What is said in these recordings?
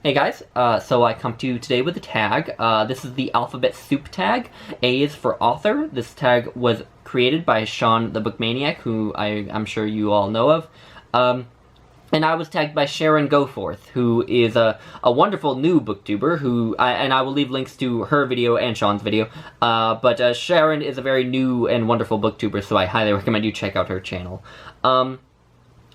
Hey guys, so I come to you today with a tag. This is the alphabet soup tag. A is for author. This tag was created by Sean the Bookmaniac, who I'm sure you all know of. And I was tagged by Sharon Goforth, who is a wonderful new booktuber, and I will leave links to her video and Sean's video. But Sharon is a very new and wonderful booktuber, so I highly recommend you check out her channel.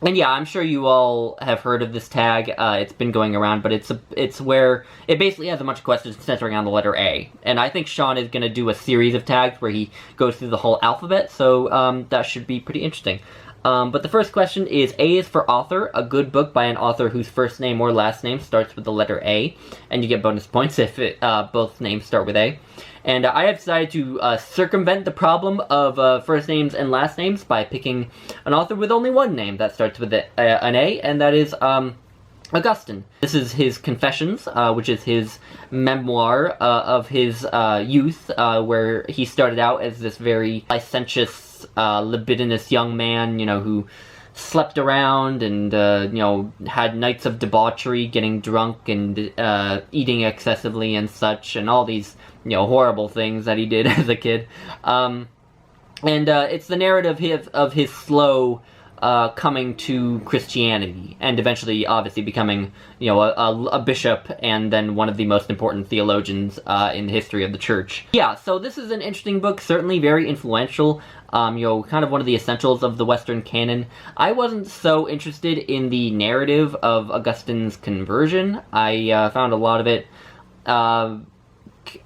And yeah, I'm sure you all have heard of this tag. It's been going around, but it's where it basically has a bunch of questions centering on the letter A. And I think Sean is going to do a series of tags where he goes through the whole alphabet, so that should be pretty interesting. But the first question is, A is for author, a good book by an author whose first name or last name starts with the letter A, and you get bonus points if both names start with A. And I have decided to circumvent the problem of first names and last names by picking an author with only one name that starts with an A, and that is Augustine. This is his Confessions, which is his memoir of his youth, where he started out as this very licentious, libidinous young man, who slept around and, had nights of debauchery, getting drunk and eating excessively and such, and all these, horrible things that he did as a kid. And it's the narrative of his slow coming to Christianity, and eventually, obviously, becoming, a bishop, and then one of the most important theologians in the history of the church. Yeah, so this is an interesting book, certainly very influential, kind of one of the essentials of the Western canon. I wasn't so interested in the narrative of Augustine's conversion. I found a lot of it,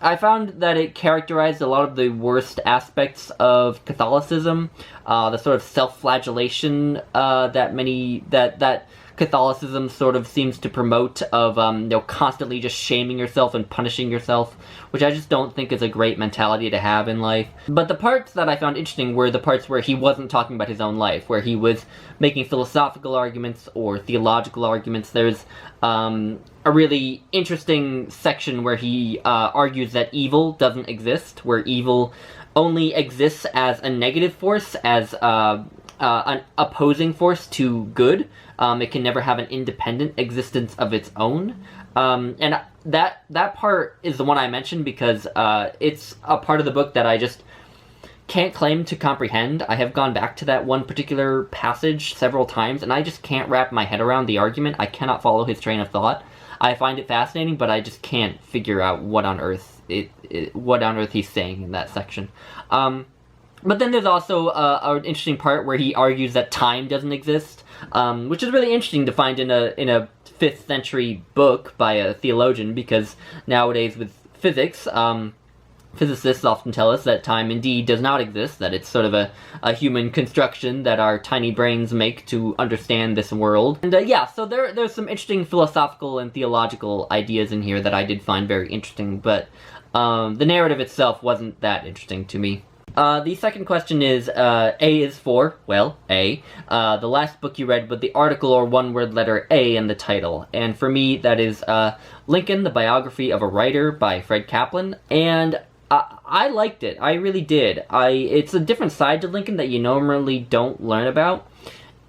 I found that it characterized a lot of the worst aspects of Catholicism, the sort of self-flagellation that Catholicism sort of seems to promote, of constantly just shaming yourself and punishing yourself, which I just don't think is a great mentality to have in life. But the parts that I found interesting were the parts where he wasn't talking about his own life, where he was making philosophical arguments or theological arguments. There's a really interesting section where he argues that evil doesn't exist, where evil only exists as a negative force, as an opposing force to good. It can never have an independent existence of its own. And that part is the one I mentioned because it's a part of the book that I just can't claim to comprehend. I have gone back to that one particular passage several times, and I just can't wrap my head around the argument. I cannot follow his train of thought. I find it fascinating, but I just can't figure out what on earth he's saying in that section. But then there's also an interesting part where he argues that time doesn't exist, which is really interesting to find in a 5th century book by a theologian, because nowadays with physics, physicists often tell us that time indeed does not exist, that it's sort of a human construction that our tiny brains make to understand this world. And yeah, so there's some interesting philosophical and theological ideas in here that I did find very interesting, but the narrative itself wasn't that interesting to me. The second question is, A is for, well, A, the last book you read with the article or one-word letter A in the title. And for me, that is Lincoln, the Biography of a Writer by Fred Kaplan. And I liked it. I really did. It's a different side to Lincoln that you normally don't learn about.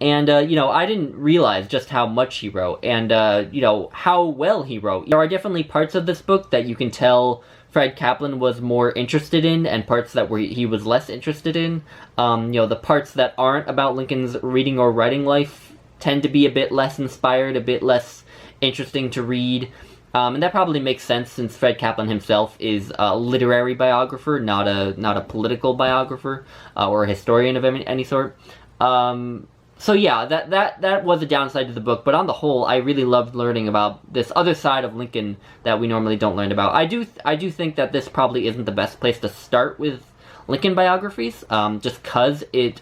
And, I didn't realize just how much he wrote, and, how well he wrote. There are definitely parts of this book that you can tell Fred Kaplan was more interested in, and parts that he was less interested in. The parts that aren't about Lincoln's reading or writing life tend to be a bit less inspired, a bit less interesting to read. And that probably makes sense, since Fred Kaplan himself is a literary biographer, not a political biographer, or a historian of any sort. So yeah, that was a downside to the book, but on the whole, I really loved learning about this other side of Lincoln that we normally don't learn about. I do think that this probably isn't the best place to start with Lincoln biographies, just because it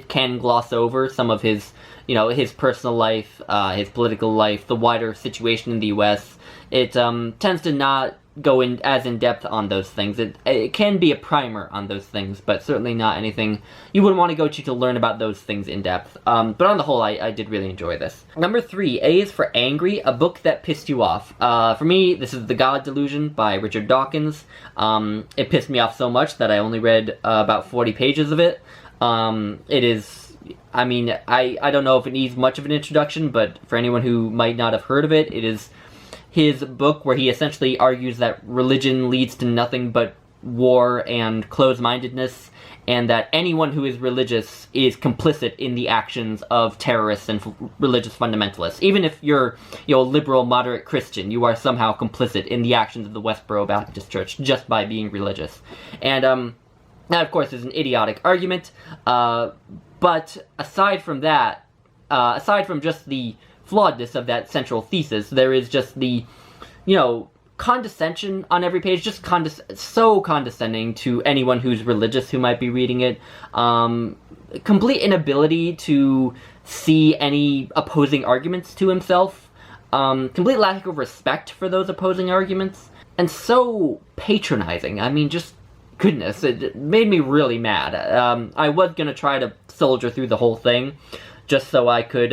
can gloss over some of his, his personal life, his political life, the wider situation in the U.S. It tends to not go as in depth on those things. It can be a primer on those things, but certainly not anything you wouldn't want to go to learn about those things in depth. But on the whole, I did really enjoy this. Number 3, A is for Angry, a book that pissed you off. For me, this is The God Delusion by Richard Dawkins. It pissed me off so much that I only read about 40 pages of it. It is, I don't know if it needs much of an introduction, but for anyone who might not have heard of it, it is his book where he essentially argues that religion leads to nothing but war and closed-mindedness, and that anyone who is religious is complicit in the actions of terrorists and religious fundamentalists. Even if you're, a liberal, moderate Christian, you are somehow complicit in the actions of the Westboro Baptist Church just by being religious. And that, of course, is an idiotic argument. But aside from that, aside from just the flawedness of that central thesis, there is just the, condescension on every page, just so condescending to anyone who's religious who might be reading it. Complete inability to see any opposing arguments to himself. Complete lack of respect for those opposing arguments. And so patronizing. I mean, just goodness, it made me really mad. I was gonna try to soldier through the whole thing, just so I could,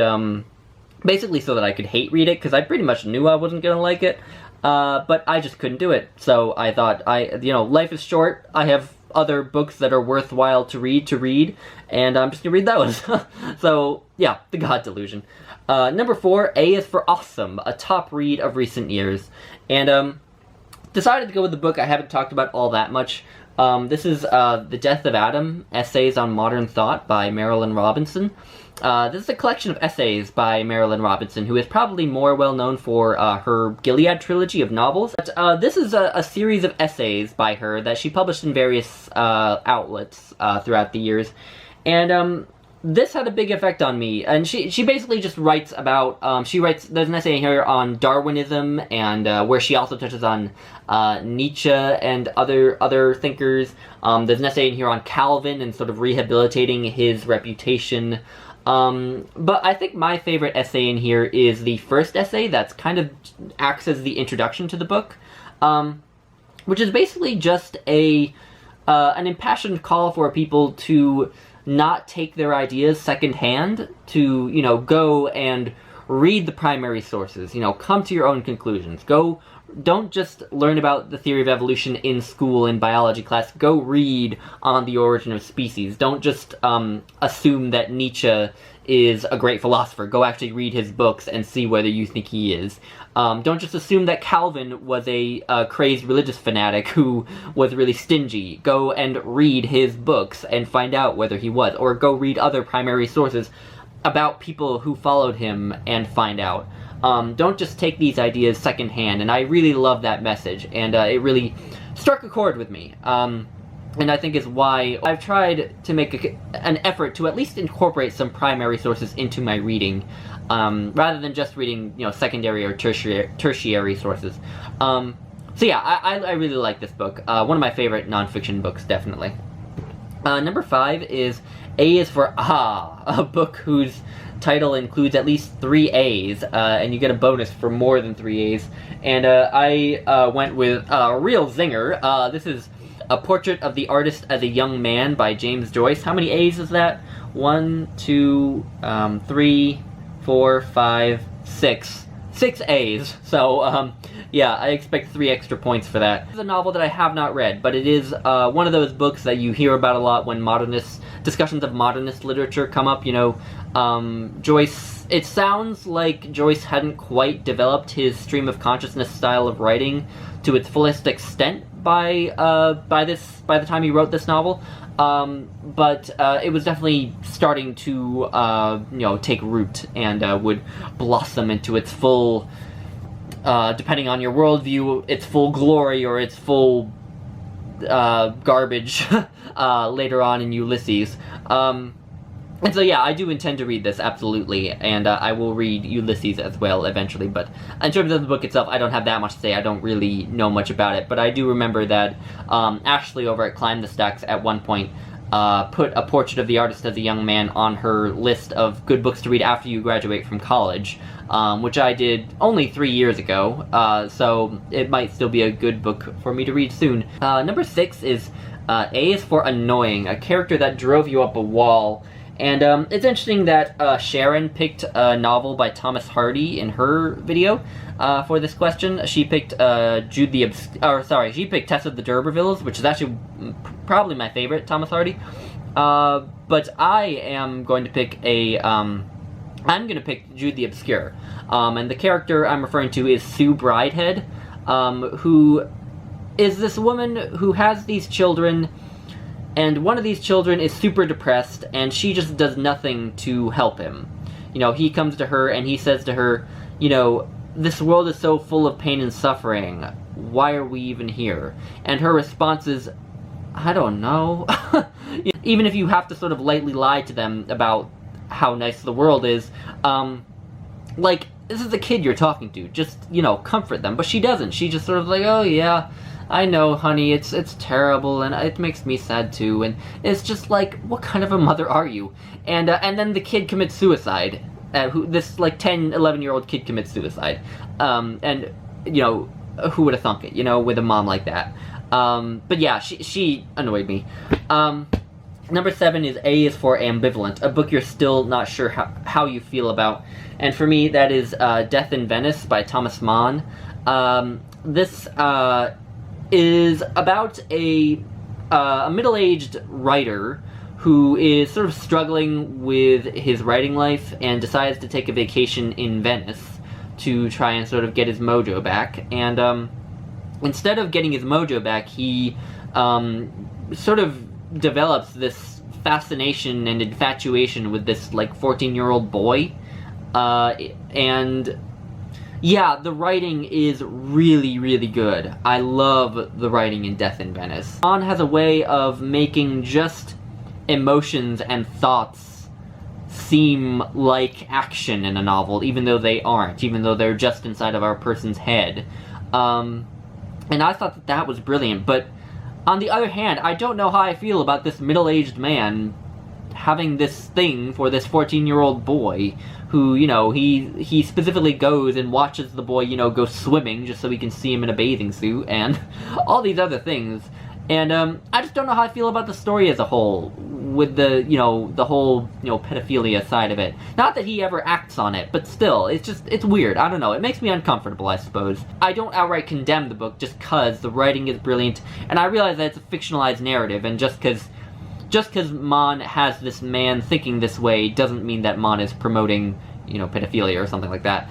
basically so that I could hate read it, because I pretty much knew I wasn't gonna like it. But I just couldn't do it. So I thought, life is short. I have other books that are worthwhile to read, and I'm just gonna read those. So, yeah, The God Delusion. Number 4, A is for Awesome, a top read of recent years. And, decided to go with the book I haven't talked about all that much. This is, The Death of Adam, Essays on Modern Thought by Marilynne Robinson. This is a collection of essays by Marilynne Robinson, who is probably more well known for her Gilead trilogy of novels. But this is a series of essays by her that she published in various outlets throughout the years. And this had a big effect on me. And she basically just writes about, there's an essay here on Darwinism, and where she also touches on Nietzsche and other thinkers. There's an essay in here on Calvin and sort of rehabilitating his reputation. But I think my favorite essay in here is the first essay that's kind of acts as the introduction to the book, which is basically just an impassioned call for people to not take their ideas secondhand, to, go and read the primary sources, come to your own conclusions. Don't just learn about the theory of evolution in school in biology class. Go read On the Origin of Species. Don't just assume that Nietzsche is a great philosopher. Go actually read his books and see whether you think he is. Don't just assume that Calvin was a crazed religious fanatic who was really stingy. Go and read his books and find out whether he was. Or go read other primary sources about people who followed him and find out. Don't just take these ideas secondhand, and I really love that message, and it really struck a chord with me. And I think is why I've tried to make an effort to at least incorporate some primary sources into my reading, rather than just reading, secondary or tertiary sources. So yeah, I really like this book. One of my favorite nonfiction books, definitely. Number 5 is A is for Aaah, a book whose title includes at least 3 A's, and you get a bonus for more than 3 A's. And I went with a real zinger. This is A Portrait of the Artist as a Young Man by James Joyce. How many A's is that? 1, 2, 3, 4, 5, 6. 6 A's. So, yeah, I expect 3 extra points for that. This is a novel that I have not read, but it is one of those books that you hear about a lot when discussions of modernist literature come up. Joyce, it sounds like Joyce hadn't quite developed his stream of consciousness style of writing to its fullest extent by the time he wrote this novel. But it was definitely starting to, take root and would blossom into its full, depending on your worldview, its full glory or its full garbage later on in Ulysses. And so yeah, I do intend to read this, absolutely, and I will read Ulysses as well eventually, but in terms of the book itself, I don't have that much to say. I don't really know much about it, but I do remember that Ashley over at Climb the Stacks at one point put A Portrait of the Artist as a Young Man on her list of good books to read after you graduate from college, which I did only 3 years ago, so it might still be a good book for me to read soon. Number 6 is A is for Annoying, a character that drove you up a wall. And it's interesting that Sharon picked a novel by Thomas Hardy in her video for this question. She picked she picked Tess of the D'Urbervilles, which is actually probably my favorite Thomas Hardy. But I am going to pick a I'm gonna pick Jude the Obscure. And the character I'm referring to is Sue Bridehead, who is this woman who has these children, and one of these children is super depressed, and she just does nothing to help him. You know, he comes to her and he says to her, you know, this world is so full of pain and suffering. Why are we even here? And her response is, I don't know. Even if you have to sort of lightly lie to them about how nice the world is, like, this is a kid you're talking to. Just, you know, comfort them. But she doesn't. She just sort of like, oh yeah, I know, honey, it's terrible, and it makes me sad too. And it's just like, what kind of a mother are you? And then the kid commits suicide. This like 10, 11-year-old kid commits suicide. And you know, who would have thunk it? You know, with a mom like that. But yeah, she annoyed me. Number 7 is A is for Ambivalent, a book you're still not sure how you feel about. And for me, that is Death in Venice by Thomas Mann. This is about a middle-aged writer who is sort of struggling with his writing life and decides to take a vacation in Venice to try and sort of get his mojo back. And instead of getting his mojo back, he sort of develops this fascination and infatuation with this like 14-year-old boy, and yeah, the writing is really, really good. I love the writing in Death in Venice. Mann has a way of making just emotions and thoughts seem like action in a novel, even though they aren't, even though they're just inside of our person's head. And I thought that was brilliant, but on the other hand, I don't know how I feel about this middle-aged man having this thing for this 14-year-old boy who, you know, he specifically goes and watches the boy, you know, go swimming just so he can see him in a bathing suit and all these other things. And I just don't know how I feel about the story as a whole, with the, you know, the whole, you know, pedophilia side of it. Not that he ever acts on it, but still, it's weird. I don't know. It makes me uncomfortable, I suppose. I don't outright condemn the book just because the writing is brilliant, and I realize that it's a fictionalized narrative, and just because Mann has this man thinking this way doesn't mean that Mann is promoting, you know, pedophilia or something like that.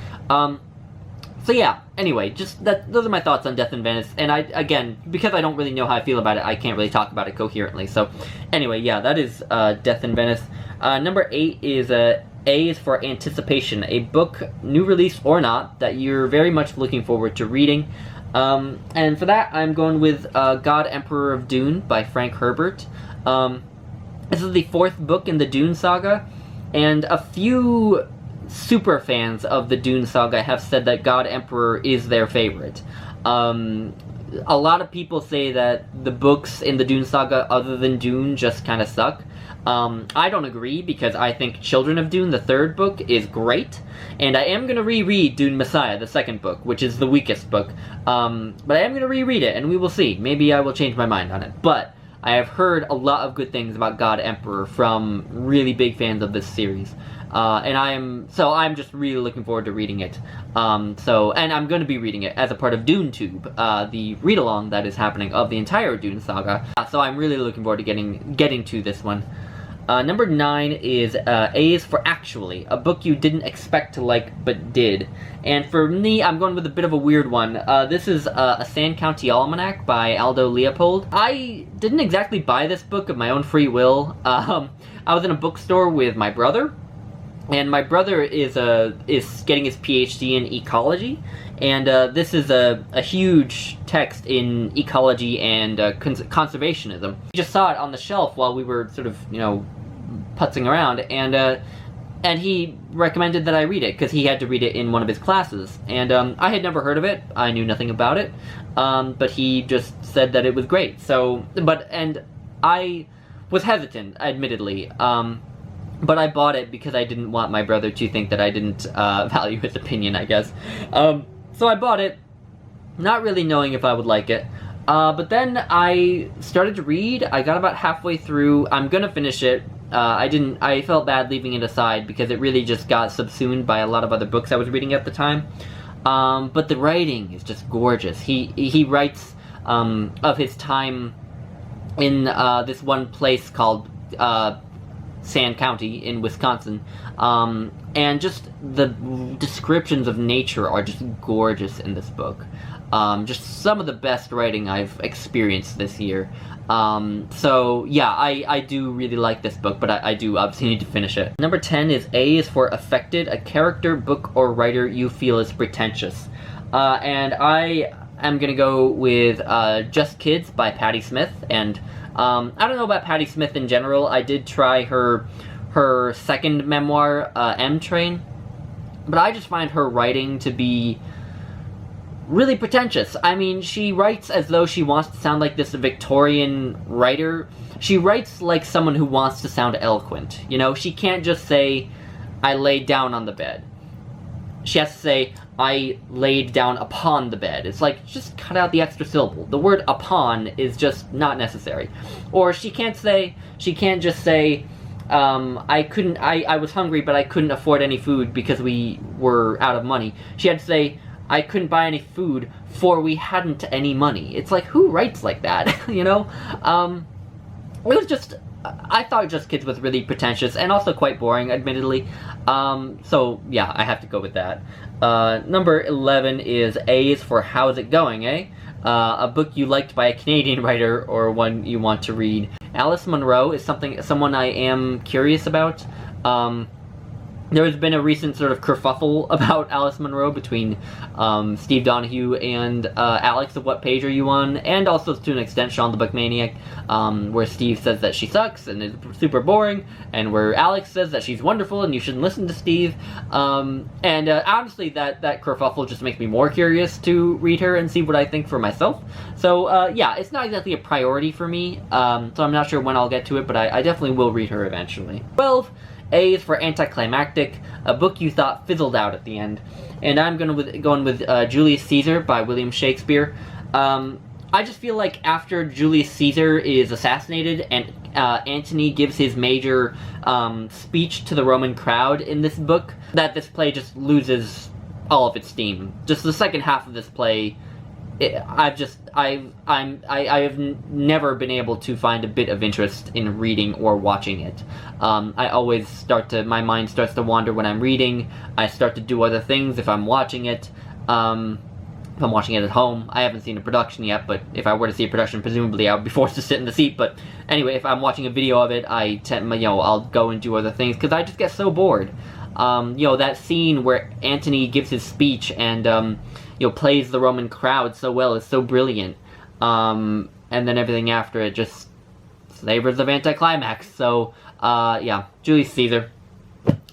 So yeah, anyway, just those are my thoughts on Death in Venice, and again, because I don't really know how I feel about it, I can't really talk about it coherently, so anyway, yeah, that is Death in Venice. Number 8 is A is for Anticipation, a book, new release or not, that you're very much looking forward to reading. And for that, I'm going with God, Emperor of Dune by Frank Herbert. This is the 4th book in the Dune saga, and a few super fans of the Dune saga have said that God Emperor is their favorite. A lot of people say that the books in the Dune saga other than Dune just kind of suck. I don't agree, because I think Children of Dune, the 3rd book, is great, and I am going to reread Dune Messiah, the 2nd book, which is the weakest book. But I am going to reread it, and we will see. Maybe I will change my mind on it. But I have heard a lot of good things about God Emperor from really big fans of this series. And I'm just really looking forward to reading it. And I'm going to be reading it as a part of DuneTube, the read-along that is happening of the entire Dune saga. So I'm really looking forward to getting to this one. Number 9 is A is for Actually, a book you didn't expect to like, but did. And for me, I'm going with a bit of a weird one. This is a Sand County Almanac by Aldo Leopold. I didn't exactly buy this book of my own free will. I was in a bookstore with my brother, and my brother is getting his PhD in ecology, and this is a huge text in ecology and conservationism. We just saw it on the shelf while we were sort of, you know, putzing around, and he recommended that I read it, because he had to read it in one of his classes. And I had never heard of it, I knew nothing about it, but he just said that it was great. So, and I was hesitant, admittedly, but I bought it because I didn't want my brother to think that I didn't value his opinion, I guess. So I bought it, not really knowing if I would like it. But then I started to read. I got about halfway through. I'm gonna finish it. I felt bad leaving it aside because it really just got subsumed by a lot of other books I was reading at the time. But the writing is just gorgeous. He writes of his time in this one place called Sand County in Wisconsin, and just the descriptions of nature are just gorgeous in this book. Just some of the best writing I've experienced this year. So yeah, I do really like this book, but I do obviously need to finish it. Number 10 is A is for affected, a character, book, or writer you feel is pretentious. And I am gonna go with Just Kids by Patti Smith. And I don't know about Patti Smith in general. I did try her second memoir, M Train, but I just find her writing to be really pretentious. I mean, she writes as though she wants to sound like this Victorian writer. She writes like someone who wants to sound eloquent. You know, she can't just say, I laid down on the bed. She has to say, I laid down upon the bed. It's like, just cut out the extra syllable. The word upon is just not necessary. Or she can't just say, I was hungry, but I couldn't afford any food because we were out of money. She had to say, I couldn't buy any food, for we hadn't any money. It's like, who writes like that, you know? It was just, I thought Just Kids was really pretentious, and also quite boring, admittedly. So, yeah, I have to go with that. Number 11 is A is for How's It Going, eh? A book you liked by a Canadian writer, or one you want to read. Alice Munro is someone I am curious about. There has been a recent sort of kerfuffle about Alice Munro between Steve Donahue and Alex of What Page Are You On, and also to an extent Sean the Bookmaniac, where Steve says that she sucks and is super boring, and where Alex says that she's wonderful and you shouldn't listen to Steve. Honestly, that kerfuffle just makes me more curious to read her and see what I think for myself. So yeah, it's not exactly a priority for me, so I'm not sure when I'll get to it, but I definitely will read her eventually. 12. A is for Anticlimactic, a book you thought fizzled out at the end. And I'm going with Julius Caesar by William Shakespeare. I just feel like after Julius Caesar is assassinated and Antony gives his major speech to the Roman crowd in this book, that this play just loses all of its steam. Just the second half of this play, I have never been able to find a bit of interest in reading or watching it. I always my mind starts to wander when I'm reading. I start to do other things if I'm watching it. If I'm watching it at home. I haven't seen a production yet, but if I were to see a production, presumably I would be forced to sit in the seat. But anyway, if I'm watching a video of it, I'll go and do other things, because I just get so bored. That scene where Antony gives his speech and, plays the Roman crowd so well is so brilliant. And then everything after it just savors of anticlimax. So, yeah, Julius Caesar.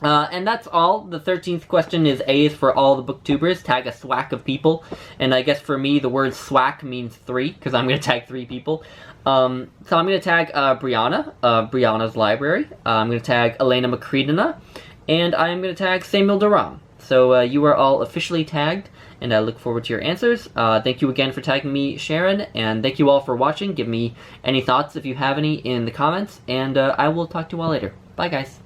And that's all. The 13th question is A is for all the booktubers. Tag a swack of people. And I guess for me, the word swack means 3, because I'm going to tag 3 people. So I'm going to tag Brianna, Brianna's Library. I'm going to tag Elena Macredina. And I'm going to tag Samuel Duran. So you are all officially tagged, and I look forward to your answers. Thank you again for tagging me, Sharon, and thank you all for watching. Give me any thoughts if you have any in the comments, and I will talk to you all later. Bye, guys.